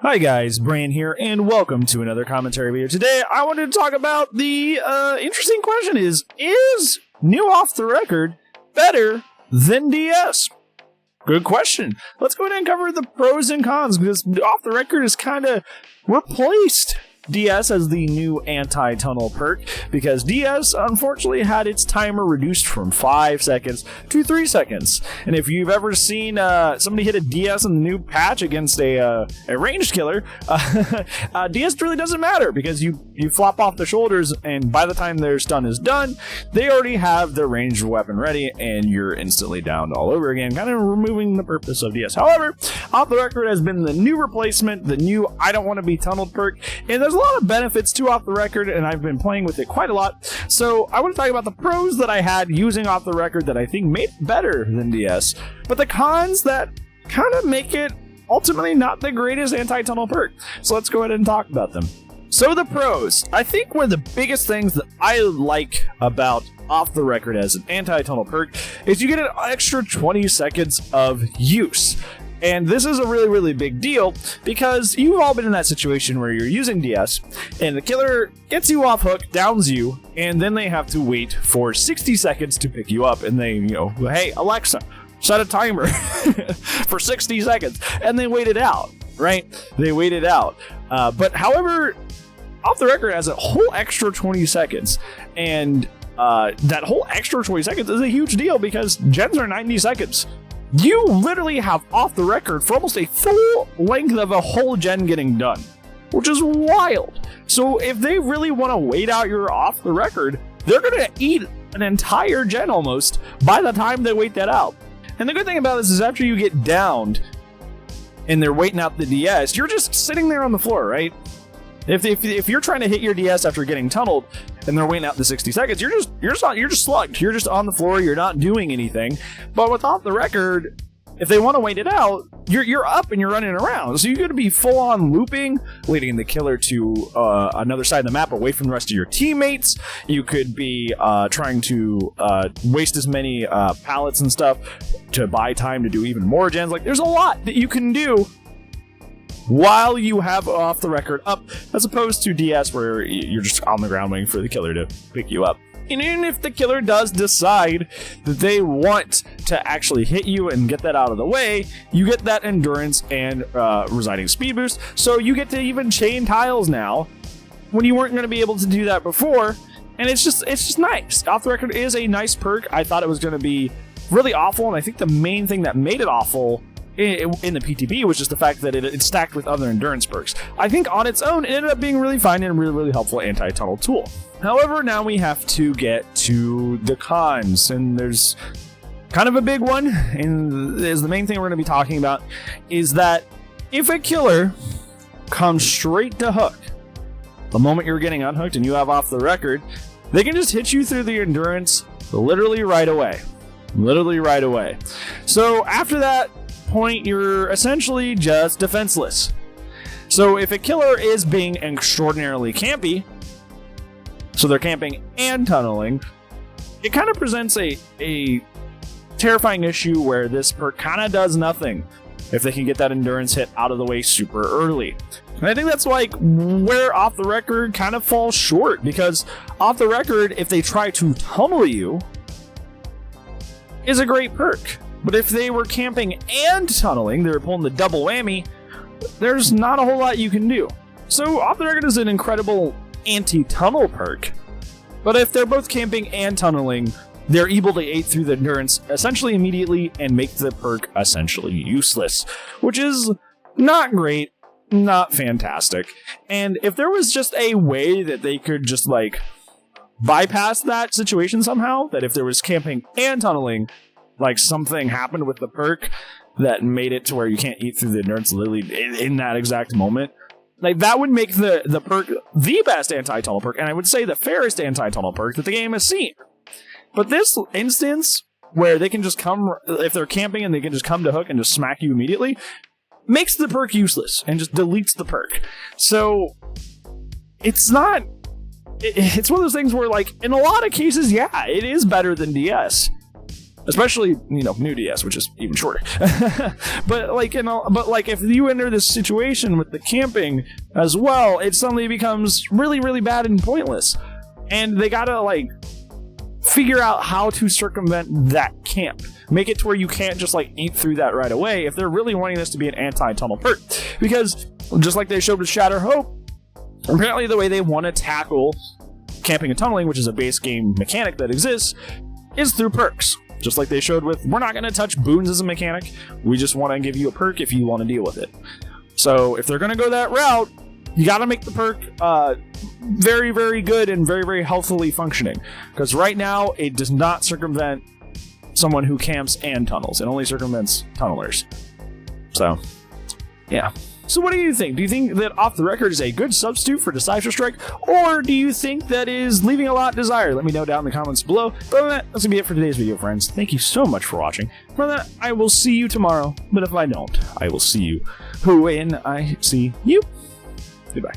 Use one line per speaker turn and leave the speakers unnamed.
Hi guys, Brian here, and welcome to another commentary video. Today, I wanted to talk about the interesting question is new off the record better than DS? Good question. Let's go ahead and cover the pros and cons, because off the record has kind of replaced DS as the new anti-tunnel perk, because DS unfortunately had its timer reduced from 5 seconds to 3 seconds. And if you've ever seen somebody hit a DS in the new patch against a ranged killer, DS really doesn't matter, because you flop off the shoulders, and by the time their stun is done, they already have their ranged weapon ready, and you're instantly downed all over again, kind of removing the purpose of DS. However, off the record has been the new replacement, the new I don't want to be tunneled perk, and there's a lot of benefits to off the record, and I've been playing with it quite a lot. So I want to talk about the pros that I had using off the record that I think made it better than DS, but the cons that kind of make it ultimately not the greatest anti-tunnel perk. So let's go ahead and talk about them. So the pros, I think one of the biggest things that I like about off the record as an anti-tunnel perk is you get an extra 20 seconds of use. And this is a really, really big deal, because you've all been in that situation where you're using DS, and the killer gets you off hook, downs you, and then they have to wait for 60 seconds to pick you up, and they, hey, Alexa, set a timer for 60 seconds, and they wait it out, right? They wait it out. But however, off the record has a whole extra 20 seconds, and that whole extra 20 seconds is a huge deal, because gens are 90 seconds. You literally have off the record for almost a full length of a whole gen getting done, which is wild. So if they really want to wait out your off the record, they're going to eat an entire gen almost by the time they wait that out. And the good thing about this is after you get downed and they're waiting out the DS, you're just sitting there on the floor, right? If you're trying to hit your DS after getting tunneled and they're waiting out the 60 seconds, you're just slugged. You're just on the floor. You're not doing anything. But with off the record, if they want to wait it out, you're up and you're running around. So you're going to be full on looping, leading the killer to another side of the map away from the rest of your teammates. You could be trying to waste as many pallets and stuff to buy time to do even more gens. Like, there's a lot that you can do while you have off the record up, as opposed to DS where you're just on the ground waiting for the killer to pick you up. And even if the killer does decide that they want to actually hit you and get that out of the way, you get that endurance and residing speed boost, so you get to even chain tiles now when you weren't going to be able to do that before, and it's just nice. Off the record is a nice perk. I thought it was going to be really awful, and I think the main thing that made it awful in the PTB was just the fact that it's stacked with other endurance perks. I think on its own, it ended up being really fine and a really, really helpful anti-tunnel tool. However, now we have to get to the cons, and there's kind of a big one, and is the main thing we're going to be talking about, is that if a killer comes straight to hook, the moment you're getting unhooked and you have off the record, they can just hit you through the endurance literally right away. Literally right away. So after that point, you're essentially just defenseless. So if a killer is being extraordinarily campy, so they're camping and tunneling, it kind of presents a terrifying issue where this perk kind of does nothing if they can get that endurance hit out of the way super early. And I think that's like where off the record kind of falls short, because off the record, if they try to tunnel you, is a great perk. But if they were camping and tunneling, they were pulling the double whammy, there's not a whole lot you can do. So off the record is an incredible anti-tunnel perk, but if they're both camping and tunneling, they're able to ate through the endurance essentially immediately and make the perk essentially useless, which is not great, not fantastic. And if there was just a way that they could just like bypass that situation somehow, that if there was camping and tunneling, like something happened with the perk that made it to where you can't eat through the endurance literally in that exact moment, like that would make the perk the best anti-tunnel perk, and I would say the fairest anti-tunnel perk that the game has seen. But this instance where they can just come, if they're camping and they can just come to hook and just smack you immediately, makes the perk useless and just deletes the perk. So it's not, it's one of those things where, like, in a lot of cases, yeah, it is better than DS. Especially, new DS, which is even shorter. But if you enter this situation with the camping as well, it suddenly becomes really, really bad and pointless. And they gotta figure out how to circumvent that camp. Make it to where you can't just eat through that right away if they're really wanting this to be an anti-tunnel perk. Because just like they showed with Shatter Hope, apparently the way they want to tackle camping and tunneling, which is a base game mechanic that exists, is through perks. Just like they showed with, we're not going to touch boons as a mechanic, we just want to give you a perk if you want to deal with it. So if they're going to go that route, you got to make the perk very, very good and very, very healthily functioning. Because right now, it does not circumvent someone who camps and tunnels. It only circumvents tunnelers. So, yeah. So what do you think? Do you think that Off the Record is a good substitute for Decipher Strike? Or do you think that is leaving a lot desired? Let me know down in the comments below. But other than that, that's going to be it for today's video, friends. Thank you so much for watching. For that, I will see you tomorrow. But if I don't, I will see you when I see you. Goodbye.